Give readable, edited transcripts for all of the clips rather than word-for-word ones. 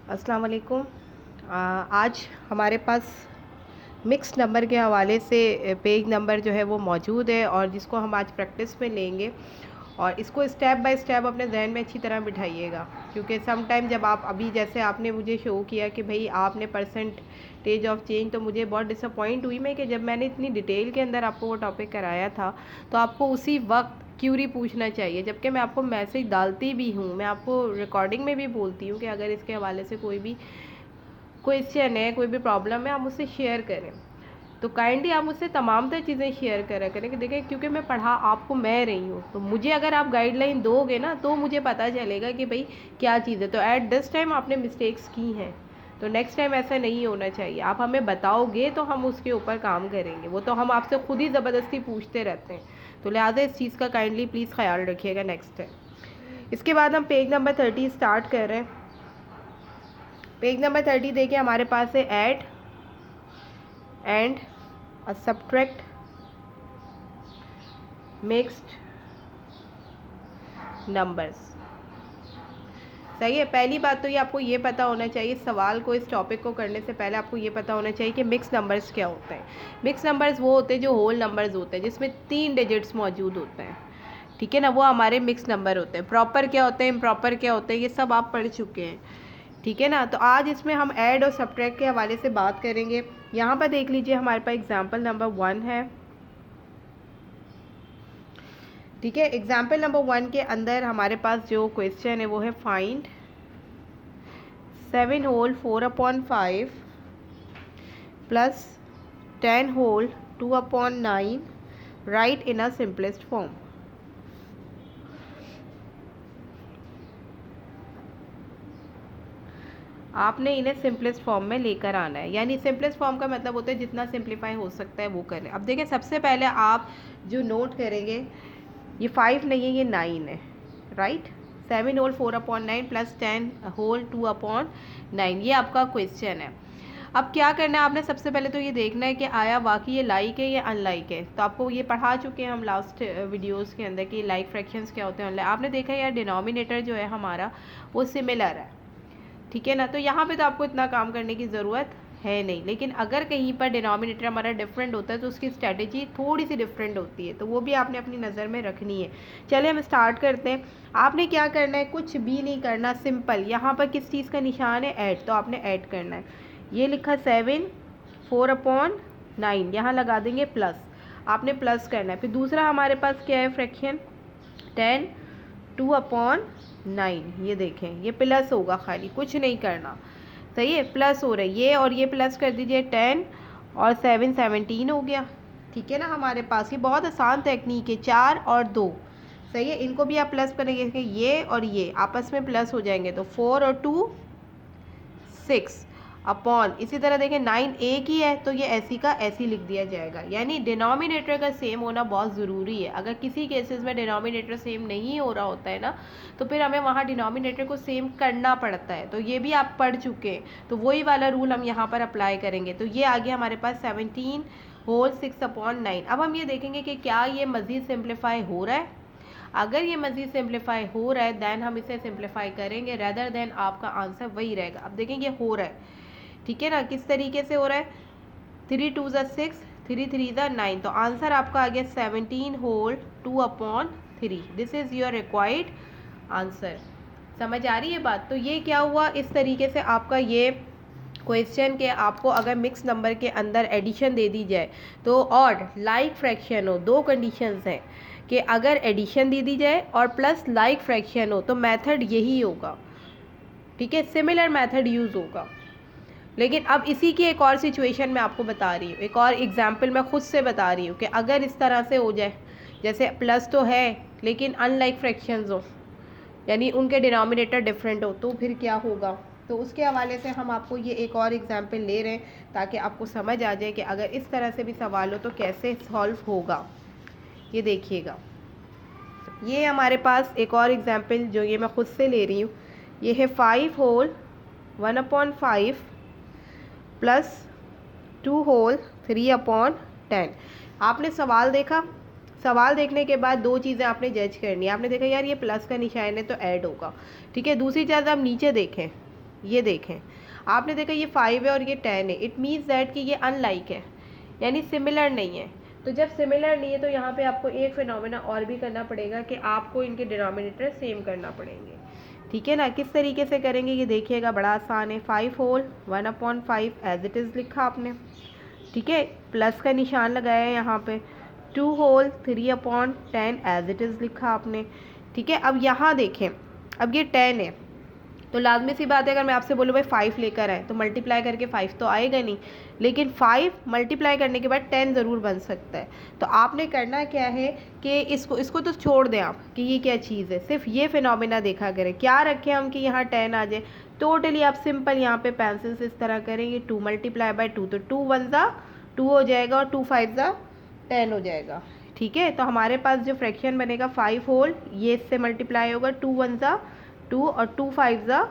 अस्सलाम वालेकुम। आज हमारे पास मिक्स नंबर के हवाले से पेज नंबर जो है वो मौजूद है और जिसको हम आज प्रैक्टिस में लेंगे और इसको स्टेप बाय स्टेप अपने जहन में अच्छी तरह बिठाइएगा, क्योंकि सम टाइम जब आप अभी जैसे आपने मुझे शो किया कि भाई आपने परसेंटेज ऑफ चेंज, तो मुझे बहुत डिसअपॉइंट हुई मैं कि जब मैंने इतनी डिटेल के अंदर आपको वो टॉपिक कराया था तो आपको उसी वक्त क्यूरी पूछना चाहिए, जबकि मैं आपको मैसेज डालती भी हूँ, मैं आपको रिकॉर्डिंग में भी बोलती हूँ कि अगर इसके हवाले से कोई भी क्वेश्चन है, कोई भी प्रॉब्लम है, आप मुझसे शेयर करें। तो काइंडली आप मुझसे तमाम तर चीज़ें शेयर करा करें कि देखें, क्योंकि मैं पढ़ा आपको मैं रही हूँ, तो मुझे अगर आप गाइडलाइन दोगे ना तो मुझे पता चलेगा कि भाई क्या चीज़ है। तो एट दिस टाइम आपने मिस्टेक्स की हैं, तो नेक्स्ट टाइम ऐसा नहीं होना चाहिए। आप हमें बताओगे तो हम उसके ऊपर काम करेंगे, वो तो हम आपसे खुद ही ज़बरदस्ती पूछते रहते हैं। तो लिहाजा इस चीज़ का काइंडली प्लीज़ ख्याल रखिएगा नेक्स्ट टाइम। इसके बाद हम पेज नंबर 30 स्टार्ट कर रहे हैं। पेज नंबर 30 देखिए, हमारे पास है add and subtract mixed numbers. सही है। पहली बात तो ये आपको ये पता होना चाहिए, सवाल को इस टॉपिक को करने से पहले आपको ये पता होना चाहिए कि मिक्स नंबर्स क्या होते हैं। मिक्स नंबर्स वो होते हैं जो होल नंबर्स होते हैं, जिसमें 3 डिजिट्स मौजूद होते हैं, ठीक है ना, वो हमारे मिक्स नंबर होते हैं। प्रॉपर क्या होते हैं, इम्प्रॉपर क्या होते हैं, ये सब आप पढ़ चुके हैं, ठीक है ना। तो आज इसमें हम ऐड और सब्ट्रैक्ट के हवाले से बात करेंगे। यहाँ पर देख लीजिए, हमारे पास एग्जाम्पल नंबर 1 है, ठीक है। एग्जाम्पल नंबर 1 के अंदर हमारे पास जो क्वेश्चन है वो है find 7 whole 4/5 plus 10 whole 2/9 write in a simplest form. आपने इन्हें सिंपलेस्ट फॉर्म में लेकर आना है, यानी सिंपलेस्ट फॉर्म का मतलब होता है जितना सिंप्लीफाई हो सकता है वो करें। अब देखिए, सबसे पहले आप जो नोट करेंगे, ये 5 नहीं है, ये 9 है, राइट। 7 होल 4/9 प्लस 10 होल 2/9, ये आपका क्वेश्चन है। अब क्या करना है आपने, सबसे पहले तो ये देखना है कि आया वाकई ये लाइक है या अनलाइक है। तो आपको ये पढ़ा चुके हैं हम लास्ट वीडियोस के अंदर कि लाइक फ्रैक्शंस क्या होते हैं, अनलाइक। आपने देखा यार डिनोमिनेटर जो है हमारा वो सिमिलर है, ठीक है ना। तो यहाँ पे तो आपको इतना काम करने की ज़रूरत है नहीं, लेकिन अगर कहीं पर डिनोमिनेटर हमारा डिफरेंट होता है तो उसकी स्ट्रेटेजी थोड़ी सी डिफरेंट होती है, तो वो भी आपने अपनी नज़र में रखनी है। चलिए हम स्टार्ट करते हैं। आपने क्या करना है, कुछ भी नहीं करना, सिंपल। यहाँ पर किस चीज़ का निशान है, ऐड, तो आपने ऐड करना है। ये लिखा 7 4/9, यहाँ लगा देंगे प्लस, आपने प्लस करना है। फिर दूसरा हमारे पास क्या है फ्रैक्शन, 10 2/9, ये देखें ये प्लस होगा, खाली कुछ नहीं करना, सही है, प्लस हो रहा है ये, और ये प्लस कर दीजिए 10 और 7 17 हो गया, ठीक है ना। हमारे पास ये बहुत आसान टेक्निक है, 4 और 2, सही है, इनको भी आप प्लस करेंगे, ये और ये आपस में प्लस हो जाएंगे, तो 4 और 2 6 अपॉन, इसी तरह देखें 9 एक ही है तो ये ऐसी का ऐसी लिख दिया जाएगा। यानी डिनोमिनेटर का सेम होना बहुत ज़रूरी है। अगर किसी केसेस में डिनोमिनेटर सेम नहीं हो रहा होता है ना, तो फिर हमें वहाँ डिनोमिनेटर को सेम करना पड़ता है, तो ये भी आप पढ़ चुके हैं, तो वही वाला रूल हम यहाँ पर अप्लाई करेंगे। तो ये आ गया हमारे पास 17 होल 6/9। अब हम ये देखेंगे कि क्या ये मज़ीद सिंप्लीफाई हो रहा है। अगर ये मज़ीद सिंप्लीफाई हो रहा है दैन हम इसे सिंप्लीफाई करेंगे, रेदर देन आपका आंसर वही रहेगा। अब देखेंगे हो रहा है, ठीक है ना, किस तरीके से हो रहा है, 3 2 6 3 3 9, तो आंसर आपका आ गया 17 whole 2/3। This is your required answer. समझ आ रही है बात। तो ये क्या हुआ, इस तरीके से आपका ये क्वेश्चन के आपको अगर मिक्स नंबर के अंदर एडिशन दे दी जाए तो, और लाइक फ्रैक्शन हो, दो कंडीशंस हैं कि अगर एडिशन दे दी जाए और प्लस लाइक फ्रैक्शन हो, तो मेथड यही होगा, ठीक है, सिमिलर मेथड यूज़ होगा। लेकिन अब इसी की एक और सिचुएशन मैं आपको बता रही हूँ, एक और एग्जांपल मैं खुद से बता रही हूँ कि अगर इस तरह से हो जाए, जैसे प्लस तो है लेकिन अनलाइक फ्रैक्शंस हो, यानी उनके डिनोमिनेटर डिफरेंट हो, तो फिर क्या होगा। तो उसके हवाले से हम आपको ये एक और एग्जांपल ले रहे हैं ताकि आपको समझ आ जाए कि अगर इस तरह से भी सवाल हो तो कैसे सॉल्व होगा। ये देखिएगा, ये हमारे पास एक और एग्जांपल जो ये मैं खुद से ले रही हूँ, ये है 5 होल 1/5 प्लस 2 होल 3/10। आपने सवाल देखा, सवाल देखने के बाद दो चीज़ें आपने जज करनी है। आपने देखा यार ये प्लस का निशान है तो ऐड होगा, ठीक है। दूसरी चीज़ आप नीचे देखें, ये देखें, आपने देखा ये 5 है और ये 10 है, इट मीन्स दैट कि ये अनलाइक है, यानी सिमिलर नहीं है। तो जब सिमिलर नहीं है तो यहाँ पे आपको एक फिनोमेना और भी करना पड़ेगा कि आपको इनके डिनोमिनेटर सेम करना पड़ेंगे, ठीक है ना। किस तरीके से करेंगे ये देखिएगा, बड़ा आसान है। 5 होल 1/5 एज इट इज़ लिखा आपने, ठीक है, प्लस का निशान लगाया है यहाँ पे। 2 होल 3/10 एज इट इज़ लिखा आपने, ठीक है। अब यहाँ देखें, अब ये 10 है तो लाजमी सी बात है, अगर मैं आपसे बोलूँ भाई 5 लेकर आए तो मल्टीप्लाई करके 5 तो आएगा नहीं, लेकिन 5 मल्टीप्लाई करने के बाद 10 ज़रूर बन सकता है। तो आपने करना क्या है कि इसको तो छोड़ दें आप कि ये क्या चीज़ है, सिर्फ ये फिनोमिना देखा करें। क्या रखें हम कि यहाँ 10 आ जाए, टोटली आप सिंपल यहाँ पे पेंसिल से इस तरह करेंगे, 2 मल्टीप्लाई बाय 2, तो 2 1 ज़ा 2 हो जाएगा और 2 5 ज़ा 10 हो जाएगा, ठीक है। तो हमारे पास जो फ्रैक्शन बनेगा 5 होल, ये इससे मल्टीप्लाई होगा, 2 1 ज़ा 2 और 2 5 ज़ा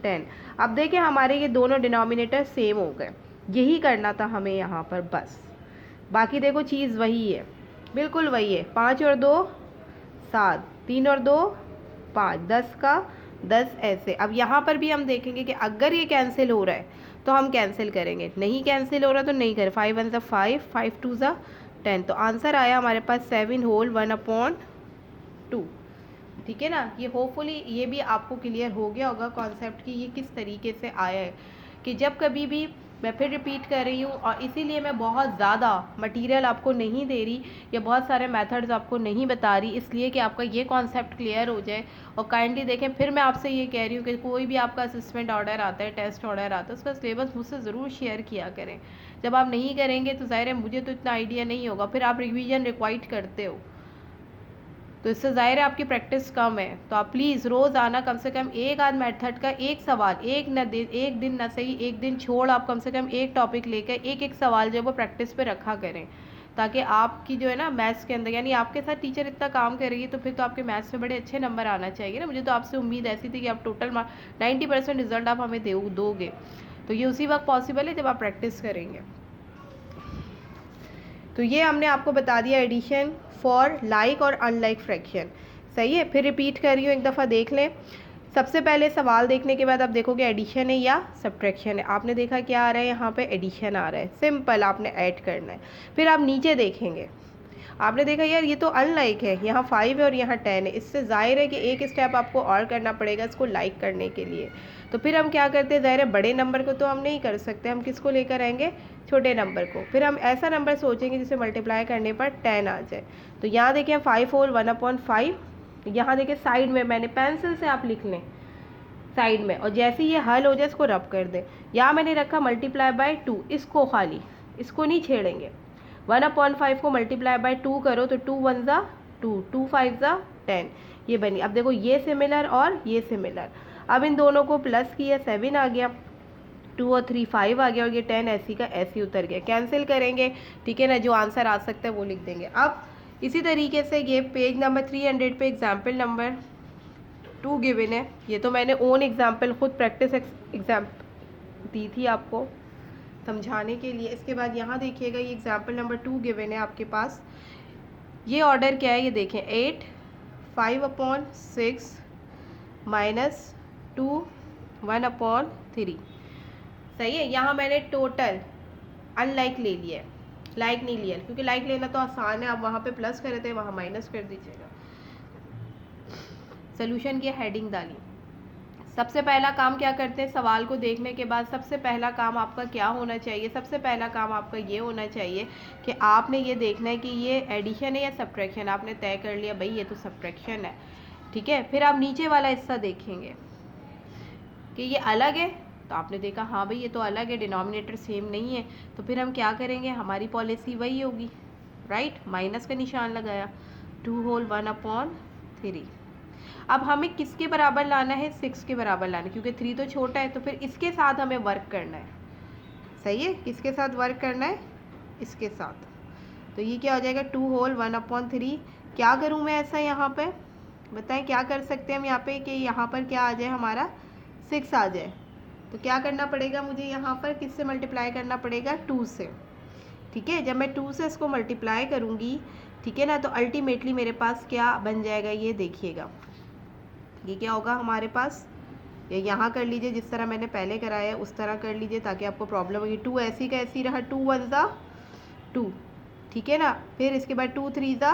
10। अब देखिए हमारे ये दोनों डिनोमिनेटर सेम हो गए, यही करना था हमें यहाँ पर बस। बाकी देखो चीज़ वही है, बिल्कुल वही है। 5 और 2 7, 3 और 2 5, 10 का 10 ऐसे। अब यहाँ पर भी हम देखेंगे कि अगर ये कैंसिल हो रहा है तो हम कैंसिल करेंगे, नहीं कैंसिल हो रहा तो नहीं करें। 5 1 ज़ा 5, 5 2 ज़ा 10, तो आंसर आया हमारे पास 7 होल 1/2, ठीक है ना। ये होपफुली ये भी आपको क्लियर हो गया होगा कॉन्सेप्ट कि ये किस तरीके से आया है। कि जब कभी भी, मैं फिर रिपीट कर रही हूँ और इसीलिए मैं बहुत ज़्यादा मटेरियल आपको नहीं दे रही या बहुत सारे मेथड्स आपको नहीं बता रही, इसलिए कि आपका ये कॉन्सेप्ट क्लियर हो जाए। और काइंडली देखें, फिर मैं आपसे ये कह रही हूँ कि कोई भी आपका असिस्मेंट ऑर्डर आता है, टेस्ट ऑर्डर आता है, उसका सिलेबस मुझसे ज़रूर शेयर किया करें। जब आप नहीं करेंगे तो ज़ाहिर है मुझे तो इतना आइडिया नहीं होगा, फिर आप रिविज़न रिक्वाइट करते हो तो इससे ज़ाहिर है आपकी प्रैक्टिस कम है। तो आप प्लीज़ रोज़ आना, कम से कम एक आध मेथड का एक सवाल, एक दिन ना सही, एक दिन छोड़ आप कम से कम एक टॉपिक लेकर एक सवाल जो है वो प्रैक्टिस पे रखा करें, ताकि आपकी जो है ना मैथ्स के अंदर, यानी आपके साथ टीचर इतना काम कर रही है तो फिर तो आपके मैथ्स में बड़े अच्छे नंबर आना चाहिए ना। मुझे तो आपसे उम्मीद ऐसी थी कि आप टोटल 90% रिजल्ट आप हमें दोगे, तो ये उसी वक्त पॉसिबल है जब आप प्रैक्टिस करेंगे। तो ये हमने आपको बता दिया एडिशन फॉर लाइक और अनलाइक फ्रैक्शन, सही है। फिर रिपीट कर रही हूँ, एक दफ़ा देख लें। सबसे पहले सवाल देखने के बाद आप देखोगे एडिशन है या सब्ट्रैक्शन है। आपने देखा क्या आ रहा है, यहाँ पे एडिशन आ रहा है, सिंपल आपने ऐड करना है। फिर आप नीचे देखेंगे, आपने देखा यार ये तो अनलाइक है, यहाँ 5 है और यहाँ 10 है, इससे ज़ाहिर है कि एक स्टेप आपको और करना पड़ेगा इसको लाइक करने के लिए। तो फिर हम क्या करते हैं, ज़ाहिर है बड़े नंबर को तो हम नहीं कर सकते, हम किसको लेकर आएंगे, छोटे नंबर को। फिर हम ऐसा नंबर सोचेंगे जिसे मल्टीप्लाई करने पर 10 आ जाए। तो यहाँ देखिए 5 होल 1/5, यहाँ देखिए साइड में मैंने पेंसिल से आप लिख लें साइड में, और जैसे ये हल हो जाए इसको रब कर दें। यहाँ मैंने रखा मल्टीप्लाई बाय 2, इसको खाली, इसको नहीं छेड़ेंगे। 1/5 को मल्टीप्लाई बाय 2 करो तो 2 1 ज़ा 2, 2 5 ज़ा 10, ये बनी। अब देखो ये सिमिलर और ये सिमिलर, अब इन दोनों को प्लस किया 7 आ गया, 2 और 3 5 आ गया, और ये 10 ऐसी का ऐसी उतर गया। कैंसिल करेंगे, ठीक है ना, जो आंसर आ सकता है वो लिख देंगे। अब इसी तरीके से ये पेज नंबर 300 पे एग्जाम्पल नंबर 2 गिवन है। ये तो मैंने ओन एग्जाम्पल खुद प्रैक्टिस एग्जाम्पल दी थी आपको समझाने के लिए। इसके बाद यहाँ देखिएगा ये एग्जाम्पल नंबर 2 गिवन है आपके पास। ये ऑर्डर क्या है ये देखें, 8 5/6 -2 1/3, सही है। यहाँ मैंने टोटल अनलाइक ले लिया है, लाइक नहीं लिया, क्योंकि लाइक लेना तो आसान है, आप वहाँ पे प्लस कर देते हैं, वहाँ माइनस कर दीजिएगा। सोल्यूशन की हेडिंग डाली। सबसे पहला काम क्या करते हैं, सवाल को देखने के बाद सबसे पहला काम आपका क्या होना चाहिए, सबसे पहला काम आपका ये होना चाहिए कि आपने ये देखना है कि ये एडिशन है या सब्ट्रैक्शन। आपने तय कर लिया भाई ये तो सब्ट्रैक्शन है, ठीक है। फिर आप नीचे वाला हिस्सा देखेंगे कि ये अलग है, तो आपने देखा हाँ भाई ये तो अलग है, डिनोमिनेटर सेम नहीं है, तो फिर हम क्या करेंगे, हमारी पॉलिसी वही होगी, राइट, माइनस का निशान लगाया, 2 होल 1/3। अब हमें किसके बराबर लाना है, 6 के बराबर लाना है, क्योंकि 3 तो छोटा है, तो फिर इसके साथ हमें वर्क करना है, सही है। किसके साथ वर्क करना है, इसके साथ। तो ये क्या हो जाएगा, 2 होल 1/3। क्या करूँ मैं ऐसा यहाँ पे, बताएं क्या कर सकते हैं हम यहाँ पे कि यहाँ पर क्या आ जाए, हमारा 6 आ जाए। तो क्या करना पड़ेगा मुझे, यहाँ पर किससे मल्टीप्लाई करना पड़ेगा, 2 से, ठीक है। जब मैं 2 से इसको मल्टीप्लाई करूँगी, ठीक है ना, तो अल्टीमेटली मेरे पास क्या बन जाएगा, ये देखिएगा, ये क्या होगा हमारे पास या यहाँ कर लीजिए, जिस तरह मैंने पहले कराया है उस तरह कर लीजिए ताकि आपको प्रॉब्लम होगी। 2 ऐसी का ऐसी रहा, 2 1 ज़ा 2, ठीक है ना। फिर इसके बाद 2 3 ज़ा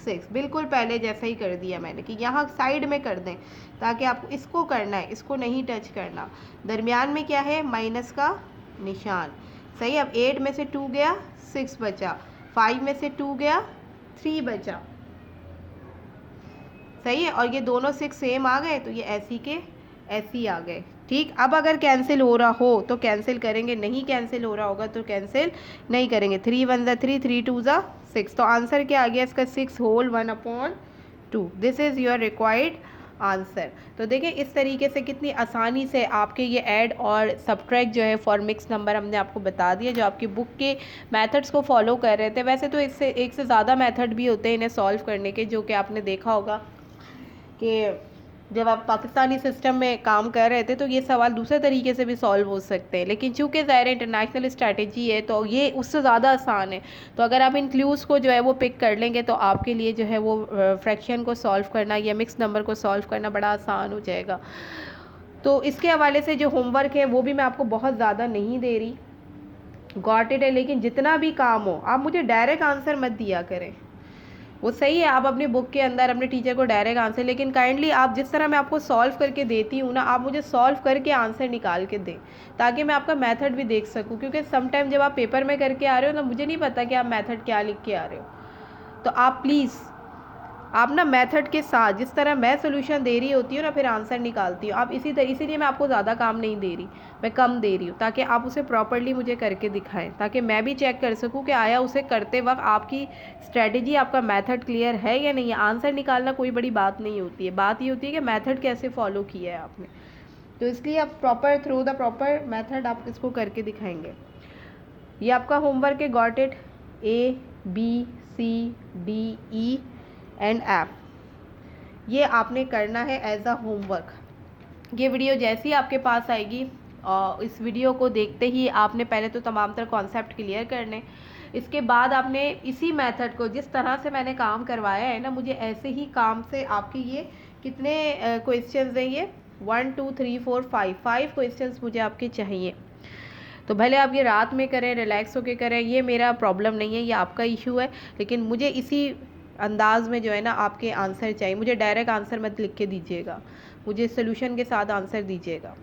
6, बिल्कुल पहले जैसा ही कर दिया मैंने कि यहाँ साइड में कर दें ताकि आपको इसको करना है, इसको नहीं टच करना। दरमियान में क्या है, माइनस का निशान। सही। अब 8 में से 2 गया 6 बचा, 5 में से 2 गया 3 बचा। सही है। और ये दोनों 6 सेम आ गए तो ये ऐसी के ऐसी आ गए। ठीक। अब अगर कैंसिल हो रहा हो तो कैंसिल करेंगे, नहीं कैंसिल हो रहा होगा तो कैंसिल नहीं करेंगे। 3 1 ज़ा 3, 3 2 ज़ा 6। तो आंसर क्या आ गया इसका, 6 whole 1/2। This is your required answer. तो देखिए इस तरीके से कितनी आसानी से आपके ये ऐड और सब्ट्रैक्ट जो है फॉर मिक्स नंबर हमने आपको बता दिया, जो आपकी बुक के मेथड्स को फॉलो कर रहे थे। वैसे तो इससे एक से ज़्यादा मेथड भी होते हैं इन्हें सॉल्व करने के, जो कि आपने देखा होगा कि जब आप पाकिस्तानी सिस्टम में काम कर रहे थे तो ये सवाल दूसरे तरीके से भी सॉल्व हो सकते हैं, लेकिन चूंकि ज़ाहिर इंटरनेशनल स्ट्रैटेजी है तो ये उससे ज़्यादा आसान है। तो अगर आप इन क्लूज़ को जो है वो पिक कर लेंगे तो आपके लिए जो है वो फ्रैक्शन को सॉल्व करना या मिक्स नंबर को सॉल्व करना बड़ा आसान हो जाएगा। तो इसके हवाले से जो होमवर्क है वो भी मैं आपको बहुत ज़्यादा नहीं दे रही, गॉट इट है। लेकिन जितना भी काम हो आप मुझे डायरेक्ट आंसर मत दिया करें, वो सही है आप अपनी बुक के अंदर अपने टीचर को डायरेक्ट आंसर, लेकिन काइंडली आप जिस तरह मैं आपको सॉल्व करके देती हूँ ना, आप मुझे सॉल्व करके आंसर निकाल के दें ताकि मैं आपका मेथड भी देख सकूँ। क्योंकि सम टाइम जब आप पेपर में करके आ रहे हो ना, मुझे नहीं पता कि आप मेथड क्या लिख के आ रहे हो। तो आप प्लीज़ आप ना मेथड के साथ जिस तरह मैं सोल्यूशन दे रही होती हूँ ना फिर आंसर निकालती हूँ, आप इसीलिए मैं आपको ज़्यादा काम नहीं दे रही, मैं कम दे रही हूँ ताकि आप उसे प्रॉपर्ली मुझे करके दिखाएं, ताकि मैं भी चेक कर सकूँ कि आया उसे करते वक्त आपकी स्ट्रेटजी, आपका मेथड क्लियर है या नहीं है। आंसर निकालना कोई बड़ी बात नहीं होती है, बात ये होती है कि मेथड कैसे फॉलो किया है आपने। तो इसलिए आप proper through the proper method आप इसको करके दिखाएंगे। ये आपका होमवर्क है, got it. ABCDE and F, ये आपने करना है एज अ होमवर्क। ये वीडियो जैसी आपके पास आएगी इस वीडियो को देखते ही आपने पहले तो तमाम तरह कॉन्सेप्ट क्लियर करने, इसके बाद आपने इसी मेथड को जिस तरह से मैंने काम करवाया है ना, मुझे ऐसे ही काम से आपके ये कितने क्वेश्चंस हैं, ये 1 2 3 4 5 क्वेश्चंस मुझे आपके चाहिए। तो भले आप ये रात में करें, रिलैक्स होके करें, ये मेरा प्रॉब्लम नहीं है, ये आपका इशू है, लेकिन मुझे इसी अंदाज में जो है ना आपके आंसर चाहिए। मुझे डायरेक्ट आंसर मत लिख के दीजिएगा, मुझे सोल्यूशन के साथ आंसर दीजिएगा,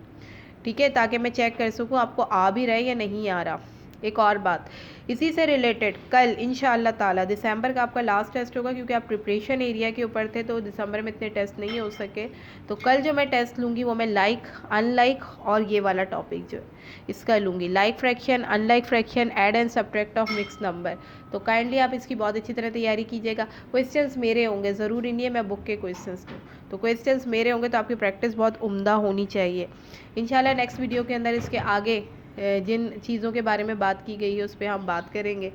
ठीक है, ताकि मैं चेक कर सकूँ आपको आ भी रहा है या नहीं आ रहा। एक और बात इसी से रिलेटेड, कल इंशाअल्लाह ताला दिसंबर का आपका लास्ट टेस्ट होगा, क्योंकि आप प्रिपरेशन एरिया के ऊपर थे तो दिसंबर में इतने टेस्ट नहीं हो सके। तो कल जो मैं टेस्ट लूँगी वो मैं लाइक, अनलाइक और ये वाला टॉपिक जो है इसका लूँगी, like fraction, unlike fraction, add and subtract of mix number. तो काइंडली आप इसकी बहुत अच्छी तरह तैयारी कीजिएगा। क्वेश्चंस मेरे होंगे, ज़रूरी नहीं है मैं बुक के क्वेश्चंस दूँ, तो क्वेश्चंस मेरे होंगे तो आपकी प्रैक्टिस बहुत उम्दा होनी चाहिए। इंशाल्लाह नेक्स्ट वीडियो के अंदर इसके आगे जिन चीज़ों के बारे में बात की गई है उस पर हम बात करेंगे।